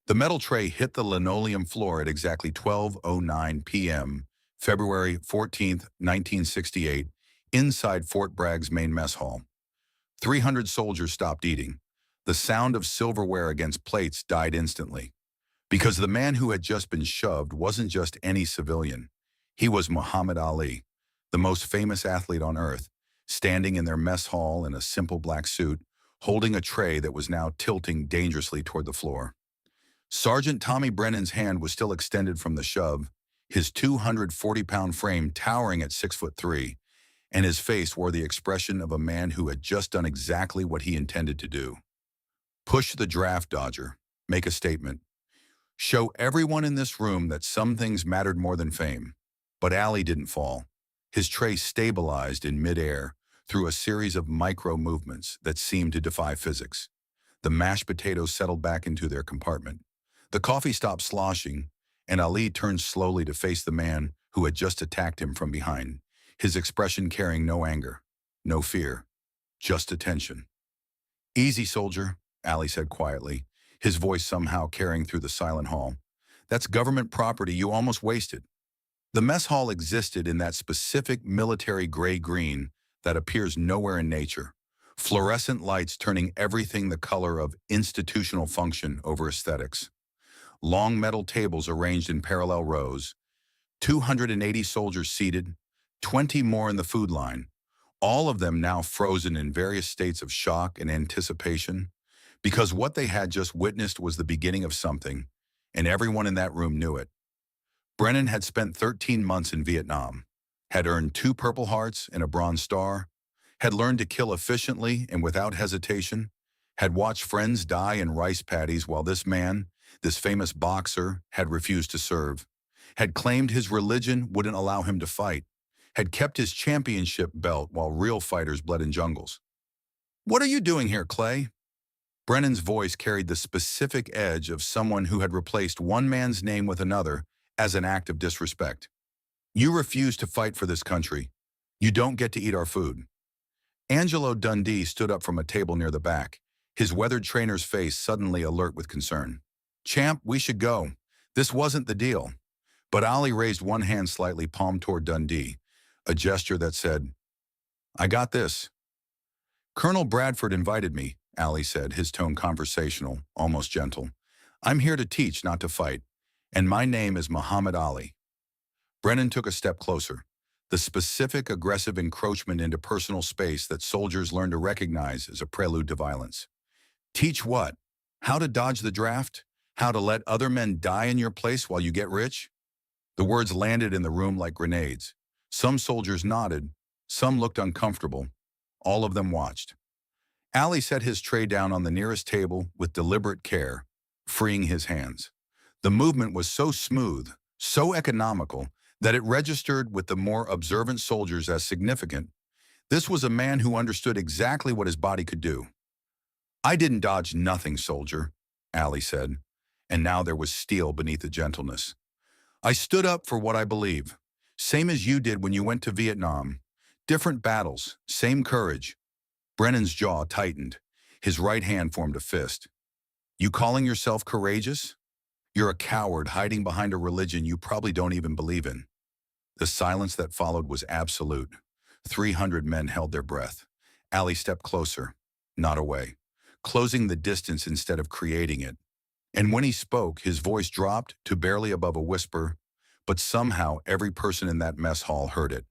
The metal tray hit the linoleum floor at exactly 12:09 p.m., February 14th, 1968, inside Fort Bragg's main mess hall. 300 soldiers stopped eating. The sound of silverware against plates died instantly. Because the man who had just been shoved wasn't just any civilian. He was Muhammad Ali, the most famous athlete on earth, standing in their mess hall in a simple black suit, holding a tray that was now tilting dangerously toward the floor. Sergeant Tommy Brennan's hand was still extended from the shove, his 240-pound frame towering at 6'3", and his face wore the expression of a man who had just done exactly what he intended to do. Push the draft dodger. Make a statement. Show everyone in this room that some things mattered more than fame. But Ali didn't fall. His tray stabilized in midair through a series of micro-movements that seemed to defy physics. The mashed potatoes settled back into their compartment. The coffee stopped sloshing, and Ali turned slowly to face the man who had just attacked him from behind, his expression carrying no anger, no fear, just attention. "Easy, soldier," Ali said quietly, his voice somehow carrying through the silent hall. "That's government property you almost wasted." The mess hall existed in that specific military gray-green that appears nowhere in nature, fluorescent lights turning everything the color of institutional function over aesthetics. Long metal tables arranged in parallel rows, 280 soldiers seated, 20 more in the food line, all of them now frozen in various states of shock and anticipation, because what they had just witnessed was the beginning of something, and everyone in that room knew it. Brennan had spent 13 months in Vietnam, had earned 2 Purple Hearts and a Bronze Star, had learned to kill efficiently and without hesitation, had watched friends die in rice paddies while this man, this famous boxer, had refused to serve, had claimed his religion wouldn't allow him to fight, had kept his championship belt while real fighters bled in jungles. "What are you doing here, Clay?" Brennan's voice carried the specific edge of someone who had replaced one man's name with another as an act of disrespect. "You refuse to fight for this country. You don't get to eat our food." Angelo Dundee stood up from a table near the back, his weathered trainer's face suddenly alert with concern. "Champ, we should go. This wasn't the deal." But Ali raised one hand slightly palmed toward Dundee, a gesture that said, "I got this." "Colonel Bradford invited me," Ali said, his tone conversational, almost gentle. "I'm here to teach, not to fight, and my name is Muhammad Ali." Brennan took a step closer, the specific aggressive encroachment into personal space that soldiers learn to recognize as a prelude to violence. "Teach what? How to dodge the draft? How to let other men die in your place while you get rich?" The words landed in the room like grenades. Some soldiers nodded, some looked uncomfortable. All of them watched. Ali set his tray down on the nearest table with deliberate care, freeing his hands. The movement was so smooth, so economical, that it registered with the more observant soldiers as significant. This was a man who understood exactly what his body could do. "I didn't dodge nothing, soldier," Ali said, and now there was steel beneath the gentleness. "I stood up for what I believe, same as you did when you went to Vietnam. Different battles, same courage." Brennan's jaw tightened. His right hand formed a fist. "You calling yourself courageous? You're a coward hiding behind a religion you probably don't even believe in." The silence that followed was absolute. 300 men held their breath. Ali stepped closer, not away, closing the distance instead of creating it. And when he spoke, his voice dropped to barely above a whisper, but somehow every person in that mess hall heard it.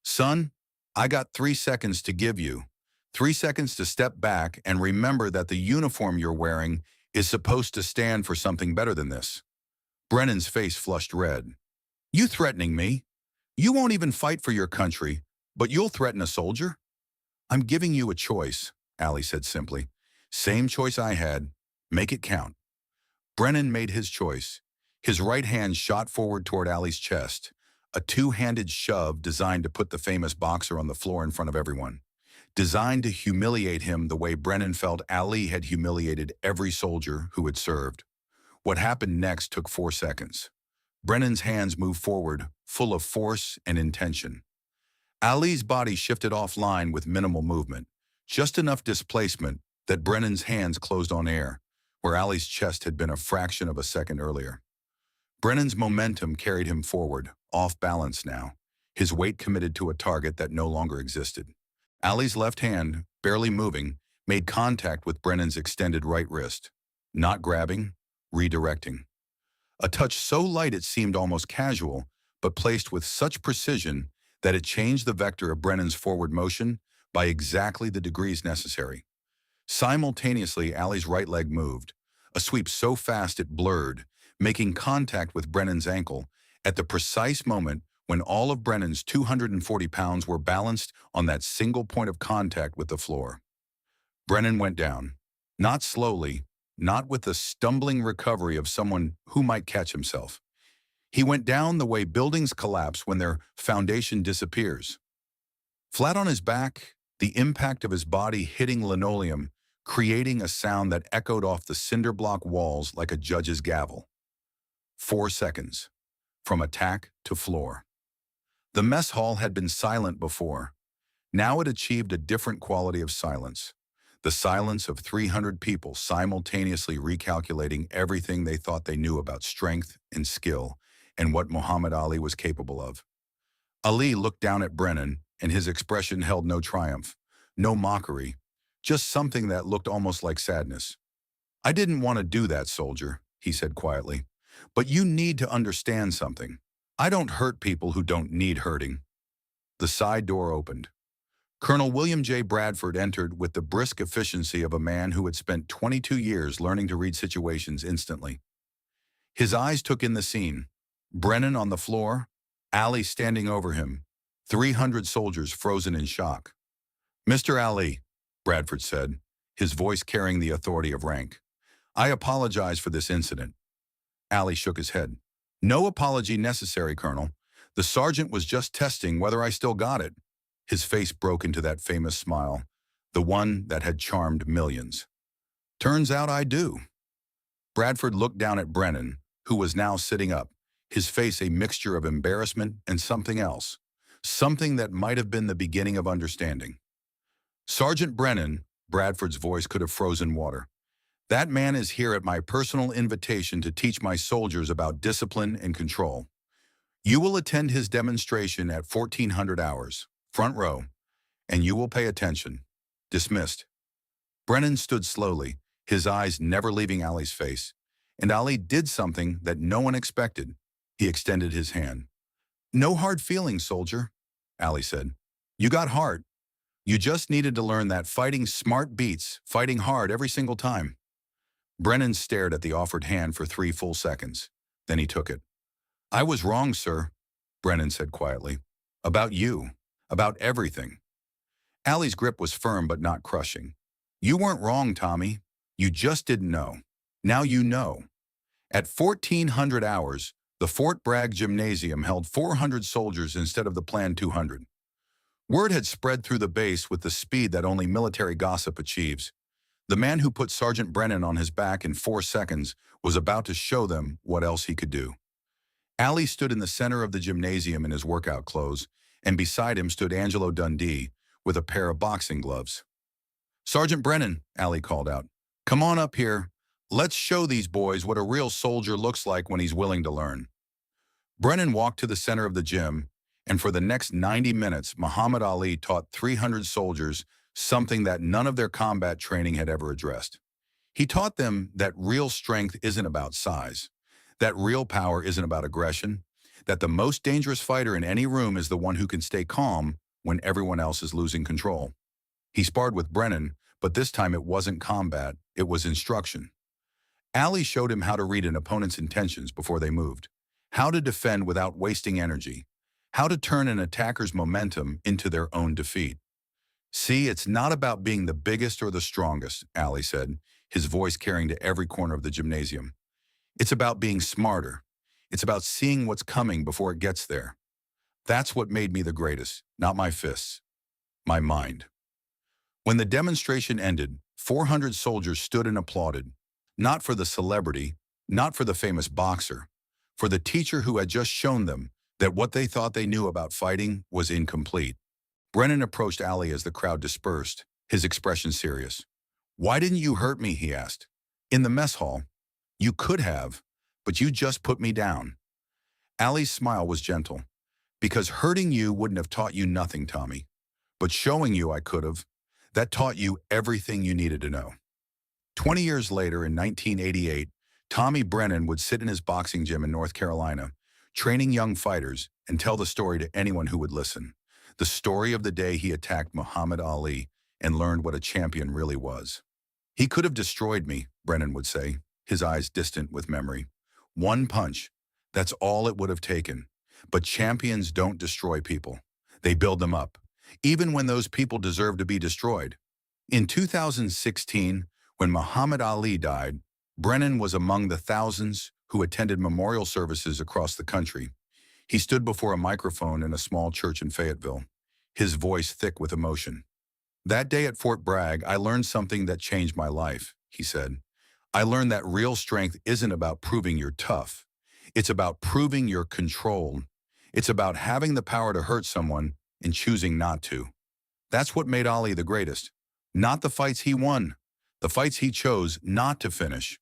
"Son, I got 3 seconds to give you. 3 seconds to step back and remember that the uniform you're wearing is supposed to stand for something better than this." Brennan's face flushed red. "You threatening me? You won't even fight for your country, but you'll threaten a soldier?" "I'm giving you a choice," Ali said simply. "Same choice I had. Make it count." Brennan made his choice. His right hand shot forward toward Ali's chest, a two-handed shove designed to put the famous boxer on the floor in front of everyone, designed to humiliate him the way Brennan felt Ali had humiliated every soldier who had served. What happened next took 4 seconds. Brennan's hands moved forward, full of force and intention. Ali's body shifted offline with minimal movement, just enough displacement that Brennan's hands closed on air, where Ali's chest had been a fraction of a second earlier. Brennan's momentum carried him forward, off balance now, his weight committed to a target that no longer existed. Ali's left hand, barely moving, made contact with Brennan's extended right wrist. Not grabbing, redirecting. A touch so light it seemed almost casual, but placed with such precision that it changed the vector of Brennan's forward motion by exactly the degrees necessary. Simultaneously, Ali's right leg moved, a sweep so fast it blurred, making contact with Brennan's ankle at the precise moment when all of Brennan's 240 pounds were balanced on that single point of contact with the floor. Brennan went down, not slowly, not with the stumbling recovery of someone who might catch himself. He went down the way buildings collapse when their foundation disappears. Flat on his back, the impact of his body hitting linoleum, creating a sound that echoed off the cinder block walls like a judge's gavel. 4 seconds, from attack to floor. The mess hall had been silent before. Now it achieved a different quality of silence. The silence of 300 people simultaneously recalculating everything they thought they knew about strength and skill and what Muhammad Ali was capable of. Ali looked down at Brennan, and his expression held no triumph, no mockery, just something that looked almost like sadness. "I didn't want to do that, soldier," he said quietly. "But you need to understand something. I don't hurt people who don't need hurting." The side door opened. Colonel William J. Bradford entered with the brisk efficiency of a man who had spent 22 years learning to read situations instantly. His eyes took in the scene. Brennan on the floor, Ali standing over him, 300 soldiers frozen in shock. "Mr. Ali," Bradford said, his voice carrying the authority of rank, "I apologize for this incident." Ali shook his head. "No apology necessary, Colonel. The sergeant was just testing whether I still got it." His face broke into that famous smile, the one that had charmed millions. "Turns out I do." Bradford looked down at Brennan, who was now sitting up, his face a mixture of embarrassment and something else, something that might have been the beginning of understanding. "Sergeant Brennan," Bradford's voice could have frozen water, "that man is here at my personal invitation to teach my soldiers about discipline and control. You will attend his demonstration at 1400 hours, front row, and you will pay attention. Dismissed." Brennan stood slowly, his eyes never leaving Ali's face, and Ali did something that no one expected. He extended his hand. "No hard feelings, soldier," Ali said. "You got heart. You just needed to learn that fighting smart beats fighting hard every single time." Brennan stared at the offered hand for 3 full seconds. Then he took it. "I was wrong, sir," Brennan said quietly. "About you. About everything." Ali's grip was firm but not crushing. "You weren't wrong, Tommy. You just didn't know. Now you know." At 1400 hours, the Fort Bragg gymnasium held 400 soldiers instead of the planned 200. Word had spread through the base with the speed that only military gossip achieves. The man who put Sergeant Brennan on his back in 4 seconds was about to show them what else he could do. Ali stood in the center of the gymnasium in his workout clothes, and beside him stood Angelo Dundee with a pair of boxing gloves. "Sergeant Brennan," Ali called out, "come on up here. Let's show these boys what a real soldier looks like when he's willing to learn." Brennan walked to the center of the gym, and for the next 90 minutes, Muhammad Ali taught 300 soldiers something that none of their combat training had ever addressed. He taught them that real strength isn't about size, that real power isn't about aggression, that the most dangerous fighter in any room is the one who can stay calm when everyone else is losing control. He sparred with Brennan, but this time it wasn't combat, it was instruction. Ali showed him how to read an opponent's intentions before they moved, how to defend without wasting energy, how to turn an attacker's momentum into their own defeat. "See, it's not about being the biggest or the strongest," Ali said, his voice carrying to every corner of the gymnasium. "It's about being smarter. It's about seeing what's coming before it gets there. That's what made me the greatest, not my fists, my mind." When the demonstration ended, 400 soldiers stood and applauded, not for the celebrity, not for the famous boxer, for the teacher who had just shown them that what they thought they knew about fighting was incomplete. Brennan approached Ali as the crowd dispersed, his expression serious. "Why didn't you hurt me?" he asked. In the mess hall, you could have, but you just put me down. Ali's smile was gentle. Because hurting you wouldn't have taught you nothing, Tommy. But showing you I could have, that taught you everything you needed to know. 20 years later, in 1988, Tommy Brennan would sit in his boxing gym in North Carolina, training young fighters, and tell the story to anyone who would listen. The story of the day he attacked Muhammad Ali and learned what a champion really was. He could have destroyed me, Brennan would say, his eyes distant with memory. One punch, that's all it would have taken. But champions don't destroy people. They build them up, even when those people deserve to be destroyed. In 2016, when Muhammad Ali died, Brennan was among the thousands who attended memorial services across the country. He stood before a microphone in a small church in Fayetteville, his voice thick with emotion. That day at Fort Bragg, I learned something that changed my life, he said. I learned that real strength isn't about proving you're tough. It's about proving you're controlled. It's about having the power to hurt someone and choosing not to. That's what made Ali the greatest. Not the fights he won, the fights he chose not to finish.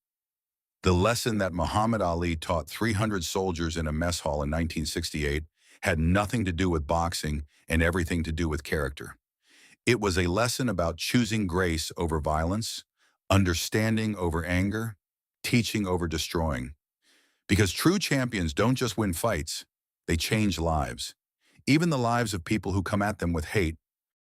The lesson that Muhammad Ali taught 300 soldiers in a mess hall in 1968 had nothing to do with boxing and everything to do with character. It was a lesson about choosing grace over violence, understanding over anger, teaching over destroying. Because true champions don't just win fights, they change lives. Even the lives of people who come at them with hate